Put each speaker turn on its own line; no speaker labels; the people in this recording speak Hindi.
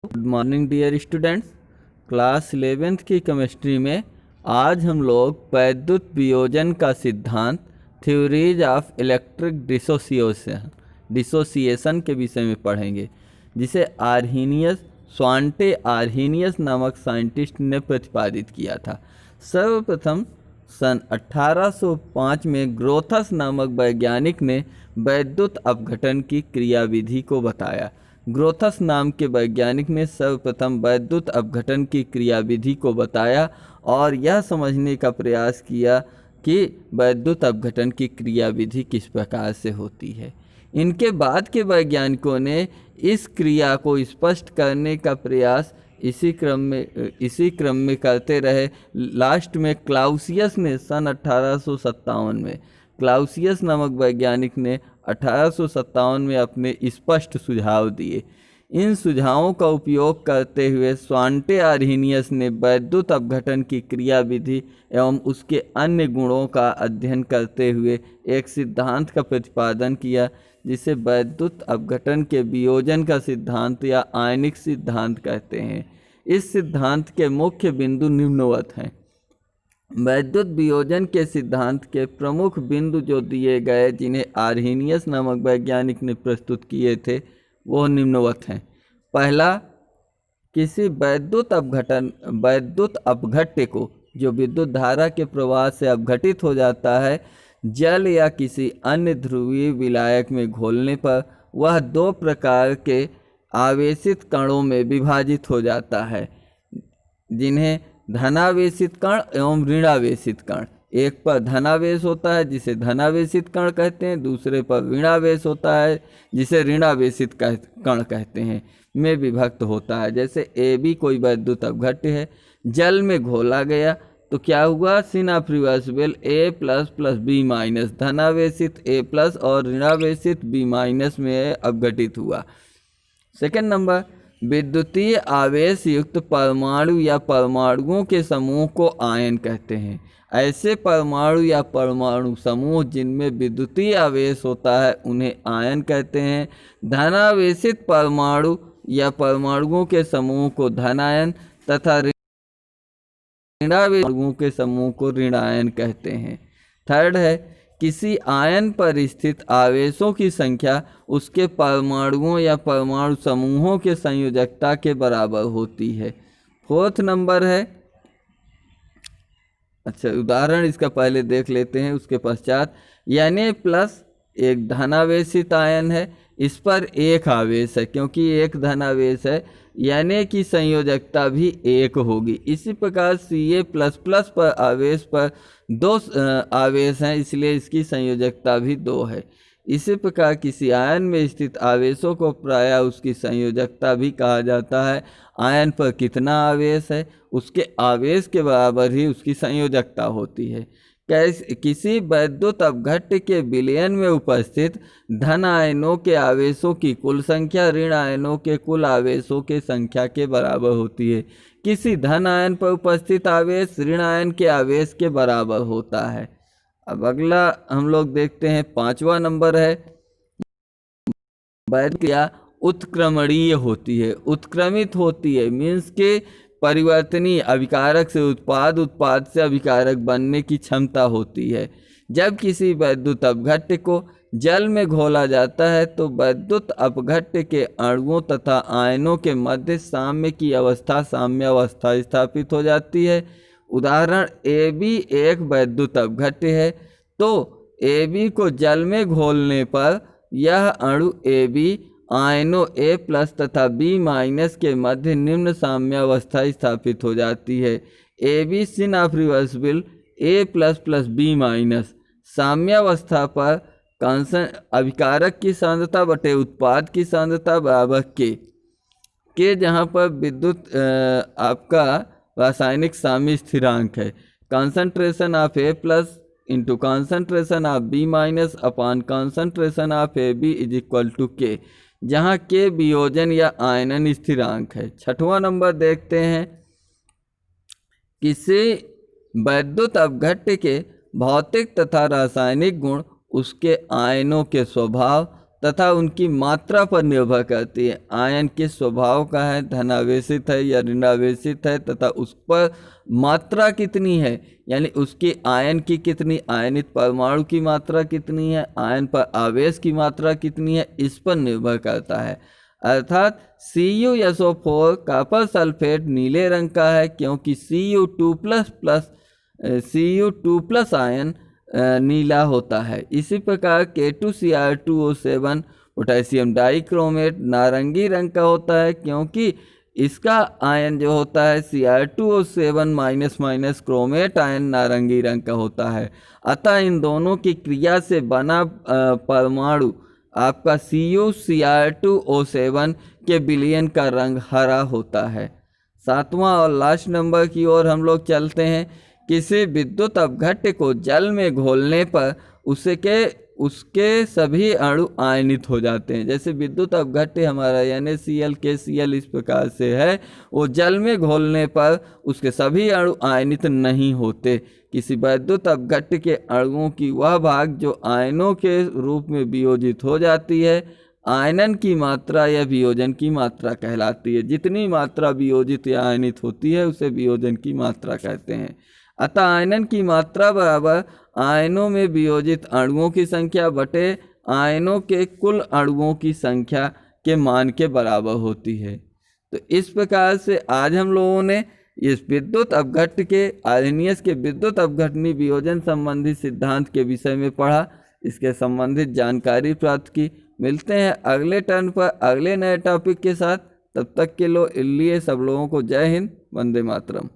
Good morning dear students. Class 11th की केमिस्ट्री में आज हम लोग वैद्युत वियोजन का सिद्धांत, थ्योरीज ऑफ इलेक्ट्रिक डिसोसिएशन के विषय में पढ़ेंगे, जिसे स्वांटे आर्हीनियस नामक साइंटिस्ट ने प्रतिपादित किया था। सर्वप्रथम सन 1805 में ग्रोथस नामक वैज्ञानिक ने वैद्युत अपघटन की क्रियाविधि को बताया। ग्रोथस नाम के वैज्ञानिक ने सर्वप्रथम वैद्युत अपघटन की क्रियाविधि को बताया और यह समझने का प्रयास किया कि वैद्युत अपघटन की क्रियाविधि किस प्रकार से होती है। इनके बाद के वैज्ञानिकों ने इस क्रिया को स्पष्ट करने का प्रयास इसी क्रम में करते रहे। लास्ट में क्लाउसियस ने सन 1857 में, क्लाउसियस नामक वैज्ञानिक ने 1857 में अपने स्पष्ट सुझाव दिए। इन सुझावों का उपयोग करते हुए स्वांटे आर्हीनियस ने वैद्युत अपघटन की क्रियाविधि एवं उसके अन्य गुणों का अध्ययन करते हुए एक सिद्धांत का प्रतिपादन किया, जिसे वैद्युत अपघटन के वियोजन का सिद्धांत या आयनिक सिद्धांत कहते हैं। इस सिद्धांत के मुख्य बिंदु निम्नवत हैं। वैद्युत वियोजन के सिद्धांत के प्रमुख बिंदु जो दिए गए, जिन्हें आर्हीनियस नामक वैज्ञानिक ने प्रस्तुत किए थे, वो निम्नवत हैं। पहला, किसी वैद्युत अपघट्य को, जो विद्युत धारा के प्रवाह से अपघटित हो जाता है, जल या किसी अन्य ध्रुवीय विलायक में घोलने पर वह दो प्रकार के आवेशित कणों में विभाजित हो जाता है, जिन्हें धनावेशित कण एवं ऋणावेशित कण। एक पर धनावेश होता है जिसे धनावेशित कण कहते हैं, दूसरे पर ऋणावेश होता है जिसे ऋणावेशित कण कहते हैं, में विभक्त होता है। जैसे AB कोई वैद्युत अपघट्य है, जल में घोला गया तो क्या हुआ, सिनाप्रिवर्सिबल A++B- धनावेशित A+ और ऋणावेशित B- में अपघटित हुआ। सेकेंड नंबर, विद्युतीय आवेश युक्त परमाणु या परमाणुओं के समूह को आयन कहते हैं। ऐसे परमाणु या परमाणु समूह जिनमें विद्युतीय आवेश होता है, उन्हें आयन कहते हैं। धनावेशित परमाणु या परमाणुओं के समूह को धनायन तथा ऋणावेशित परमाणुओं के समूह को ऋणायन कहते हैं। थर्ड है, किसी आयन पर स्थित आवेशों की संख्या उसके परमाणुओं या परमाणु समूहों के संयोजकता के बराबर होती है। फोर्थ नंबर है, अच्छा उदाहरण इसका पहले देख लेते हैं, उसके पश्चात Na+ एक धनावेशित आयन है, इस पर एक आवेश है, क्योंकि एक धनावेश है, Na की संयोजकता भी एक होगी। इसी प्रकार Ca++ पर आवेश पर दो आवेश हैं, इसलिए इसकी संयोजकता भी 2 है। इसी प्रकार किसी आयन में स्थित आवेशों को प्रायः उसकी संयोजकता भी कहा जाता है। आयन पर कितना आवेश है, उसके आवेश के बराबर ही उसकी संयोजकता होती है। किसी वैद्युत अपघट्य के विलयन में उपस्थित धन आयनों के आवेशों की कुल संख्या ऋण आयनों के कुल आवेशों के संख्या के बराबर होती है। किसी धन आयन पर उपस्थित आवेश ऋण आयन के आवेश के बराबर होता है। अब अगला हम लोग देखते हैं, 5वां नंबर है, वैद्युत क्रिया उत्क्रमणीय होती है, उत्क्रमित होती है, मीन्स के परिवर्तनीय, अभिकारक से उत्पाद से अभिकारक बनने की क्षमता होती है। जब किसी वैद्युत अपघट्य को जल में घोला जाता है तो वैद्युत अपघट्य के अणुओं तथा आयनों के मध्य साम्य अवस्था स्थापित हो जाती है। उदाहरण, AB एक वैद्युत अपघट्य है, तो AB को जल में घोलने पर यह अणु AB आयनों A+ तथा B- के मध्य निम्न साम्यावस्था स्थापित हो जाती है। AB सिनाप्रिवर्सिबल A++ B- साम्यावस्था पर अभिकारक की सांद्रता बटे उत्पाद की सांद्रता बराबर K, जहाँ पर विद्युत आपका रासायनिक साम्य स्थिरांक है। Concentration of A+ into concentration of B- upon concentration of AB = K, जहाँ K वियोजन या आयनन स्थिरांक है। 6वां नंबर देखते हैं, किसी वैद्युत अपघट्य के भौतिक तथा रासायनिक गुण उसके आयनों के स्वभाव तथा उनकी मात्रा पर निर्भर करती है। आयन किस स्वभाव का है, धनावेशित है या ऋणावेशित है, तथा उस पर मात्रा कितनी है, यानी उसकी आयन की कितनी आयनित परमाणु की मात्रा कितनी है, आयन पर आवेश की मात्रा कितनी है, इस पर निर्भर करता है। अर्थात CuSO4 कॉपर सल्फेट नीले रंग का है क्योंकि Cu2+ आयन नीला होता है। इसी प्रकार K2Cr2O7 पोटेशियम डाइक्रोमेट नारंगी रंग का होता है क्योंकि इसका आयन जो होता है Cr2O7- क्रोमेट आयन नारंगी रंग का होता है। अतः इन दोनों की क्रिया से बना परमाणु आपका CuCr2O7 के विलयन का रंग हरा होता है। सातवां और लास्ट नंबर की ओर हम लोग चलते हैं। किसी विद्युत अपघट्य को जल में घोलने पर उसके सभी अणु आयनित हो जाते हैं। जैसे विद्युत अपघट्य हमारा NaCl KCl इस प्रकार से है, वो जल में घोलने पर उसके सभी अणु आयनित नहीं होते। किसी विद्युत अपघट्य के अणुओं की वह भाग जो आयनों के रूप में वियोजित हो जाती है, आयनन की मात्रा या वियोजन की मात्रा कहलाती है। जितनी मात्रा वियोजित या आयनित होती है उसे वियोजन की मात्रा कहते हैं। अतः आयनन की मात्रा बराबर आयनों में वियोजित अणुओं की संख्या बटे आयनों के कुल अणुओं की संख्या के मान के बराबर होती है। तो इस प्रकार से आज हम लोगों ने इस विद्युत अपघट्य के आर्हेनियस के विद्युत अपघटनी वियोजन संबंधी सिद्धांत के विषय में पढ़ा, इसके संबंधित जानकारी प्राप्त की। मिलते हैं अगले टर्न पर अगले नए टॉपिक के साथ। तब तक के लिए सब लोगों को जय हिंद, वंदे मातरम।